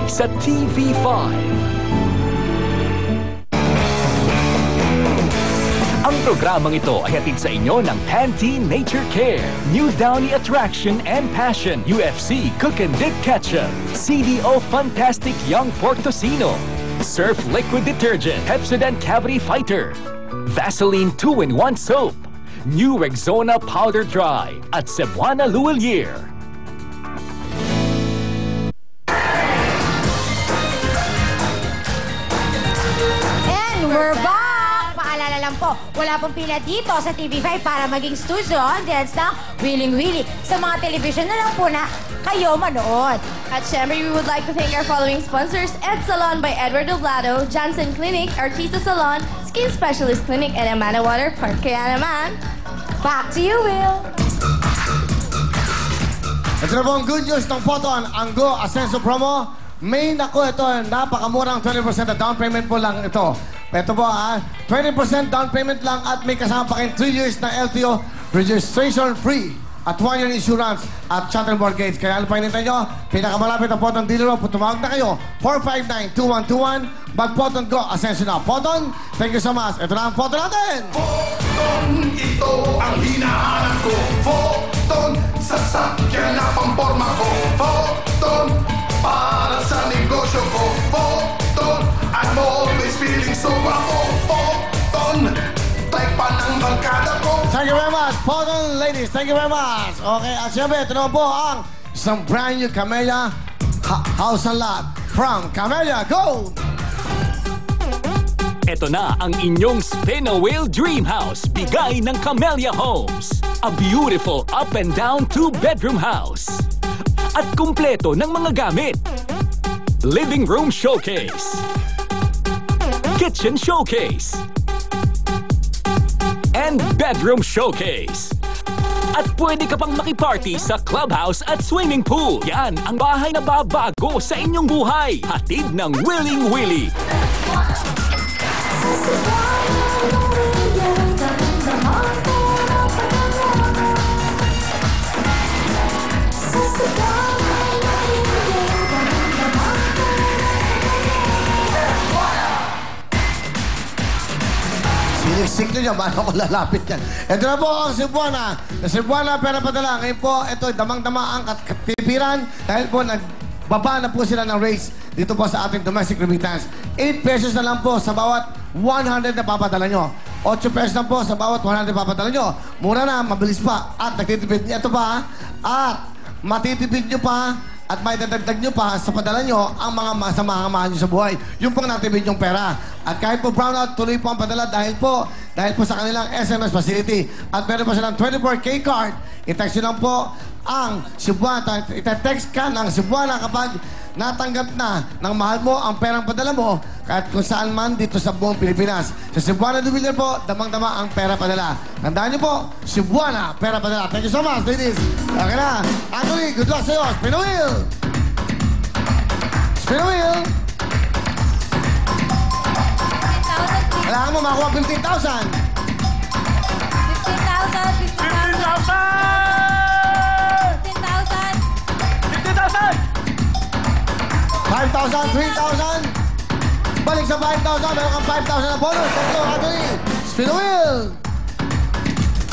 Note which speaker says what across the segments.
Speaker 1: sa TV5. Ang programang ito ay hatid sa inyo ng Pantene Nature Care, New Downy Attraction and Passion, UFC Cook and Dip Ketchup, CDO Fantastic Young Pork Tocino, Surf Liquid Detergent, Pepsodent Cavity Fighter, Vaseline 2-in-1 Soap, New Rexona Powder Dry, at Cebuana Luwalier.
Speaker 2: And we're back! Paalala lang po, wala pong pila dito sa TV5 para maging studio audience ng Willing Willy. Sa mga television na lang po na kayo manood.
Speaker 3: At syempre, we would like to thank our following sponsors: Ed Salon by Edward Doblado, Johnson Clinic, Artista Salon, Skin Specialist Clinic, and Amana Water Park. Kaya naman,
Speaker 2: Back to you, Will.
Speaker 4: Ito na po ang good news ng Photon, ang Go Ascenso promo. May nako ito, napakamurang 20% na down payment po lang ito. Ito po 20% down payment lang at may kasama pa kayong 3 years na LTO registration free at 1-year insurance at shuttle mortgage. Kaya ano pa hinintay nyo? Pinakamalapit na Photon dealer mo, tumawag na kayo 459-2121. Mag-Photon Go Ascenso na. Photon, thank you so much. Ito na ang Photon natin.
Speaker 5: Photon, ito ang hinahanap ko. Photon, sasakyan na pamporma ko. Photon, para sa negosyo ko. Photon, I'm always feeling so guapo. Photon, like pa ng barkada ko.
Speaker 4: Thank you very much, Photon ladies. Thank you very much. Okay, at siyempre, ito naman po ang isang brand new Camellia House and Lot from Camellia. Go!
Speaker 1: Ito na ang inyong Spin a Wheel Dream House, bigay ng Camellia Homes. A beautiful up and down 2-bedroom house. At kumpleto ng mga gamit. Living room showcase. Kitchen showcase. And bedroom showcase. At pwede ka pang makiparty sa clubhouse at swimming pool. Yan ang bahay na babago sa inyong buhay. Hatid ng Willing Willy.
Speaker 4: Sinisik nyo niya, paano ko lalapit yan? Ito na po ang Cebuana. Sa Cebuana, pera padala. Ngayon po, ito, damang-dama ang pipiran dahil po nagbaba na po sila ng rates dito po sa ating domestic remittance. 8 pesos na lang po sa bawat 100 na papadala nyo. 8 pesos lang po sa bawat 100 na papadala nyo. Mura na, mabilis pa. At nagtitipid niya ito pa. At matitipid nyo pa at may dadagdag nyo pa sa padala nyo ang mga mahal nyo sa buhay. Yung pong natipid yung pera. At kahit po brownout, tuloy po ang padala dahil po sa kanilang SMS facility. At meron pa silang 24K card. I-text nyo lang po ang Cebuana. I-text ka ng Cebuana kapag natanggap na ng mahal mo ang perang padala mo kahit kung saan man dito sa buong Pilipinas. Sa Cebuana Dubilder po, damang-dama ang pera padala. Tandaan nyo po, Cebuana, pera padala. Thank you so much, ladies. Okay na. Anthony, good luck sa'yo. Spin a wheel! Spin a wheel! Kailangan mo makuha 15,000.
Speaker 2: 15,000!
Speaker 4: 5,000, 3,000. Balik sa 5,000. Meron kang 5,000 na bonus. Let's go, Anthony. Spin a wheel.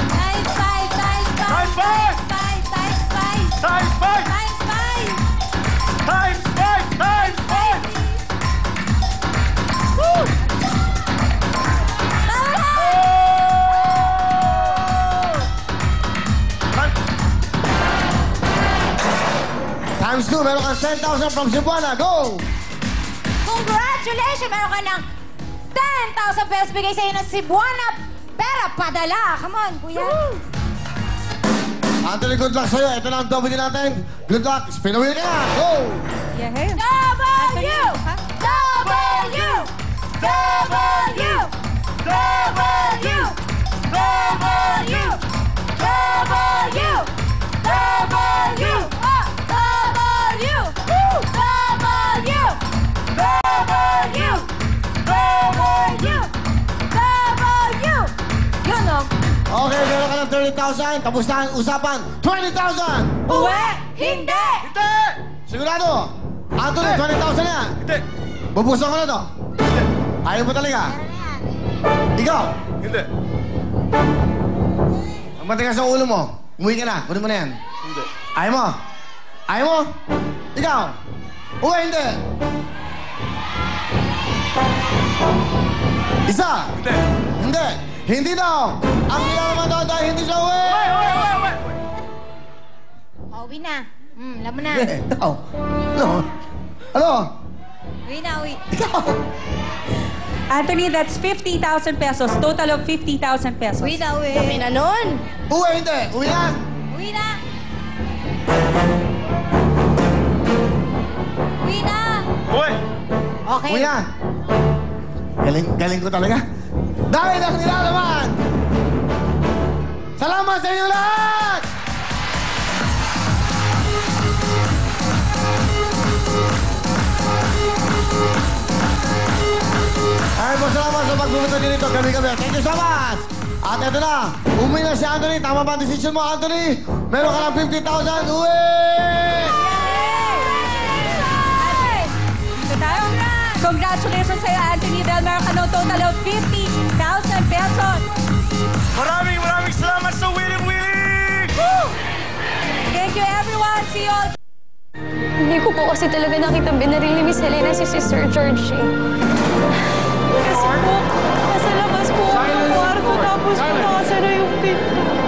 Speaker 2: Times 5! Times 5!
Speaker 5: Times 5!
Speaker 2: Times 5!
Speaker 5: Times 5!
Speaker 2: Times 5!
Speaker 5: Times 5! Times 5! Woo!
Speaker 4: Times 2, meron kang 10,000 from Cebuana. Go!
Speaker 2: Congratulations! Meron ka ng 10,000 pesos bigay sa'yo ng Cebuana pera padala. Come on, kuya.
Speaker 4: Anthony, good luck sa'yo. Ito na ang W natin. Good luck. Spin a wheel ka na. Go!
Speaker 2: W! W! W! W! W! W! W!
Speaker 4: Okay, meron ka ng 30,000. Tapos na ang usapan. 20,000!
Speaker 2: Uwe! Hindi!
Speaker 4: Sigurado? Anthony, 20,000 na.
Speaker 5: Hindi.
Speaker 4: Bubusan ko na to. Ayaw mo talaga. Ikaw.
Speaker 5: Hindi.
Speaker 4: Ang matigas sa ulo mo. Umuwi ka na. Kunin mo na yan.
Speaker 5: Hindi.
Speaker 4: Ayaw mo. Ayaw mo. Ikaw. Uwe, hindi. Isa.
Speaker 5: Hindi.
Speaker 4: Hindi. Hindi daw. Ang nilalaman daw dahil hindi siya uwi.
Speaker 2: Uwi na. Alam mo na.
Speaker 4: Hindi. Ikaw. Ano? Ano?
Speaker 2: Uwi na, uwi.
Speaker 4: Ikaw.
Speaker 6: Anthony, that's 50,000 pesos. Total of 50,000 pesos.
Speaker 2: Uwi na, uwi.
Speaker 3: Kami na nun.
Speaker 4: Uwe, hindi. Uwi na.
Speaker 2: Uwi na. Uwi na.
Speaker 5: Uy!
Speaker 2: Okay.
Speaker 4: Uwi na. Galing ko talaga. Dahil ang nilalaman. Salamat sa inyo lahat! Ay po, salamat sa pagpupunta din ito gabi-gabi. Thank you so much! At ito na, umuwi na si Anthony. Tama ba ang decision mo, Anthony? Meron ka ng 50,000. Uwi!
Speaker 6: Dito tayo. Congratulations sa'yo, Anthony. Dahil meron ka ng total of 50,000 pesos.
Speaker 5: Maraming salamat sa Willing Willing!
Speaker 6: Thank you, everyone. See you all.
Speaker 7: Hindi ko po kasi talaga nakita binaril ni Miss Helena si Sir George. Kasi po, nasa labas po ako ng kwarto tapos po nakasara yung pinto.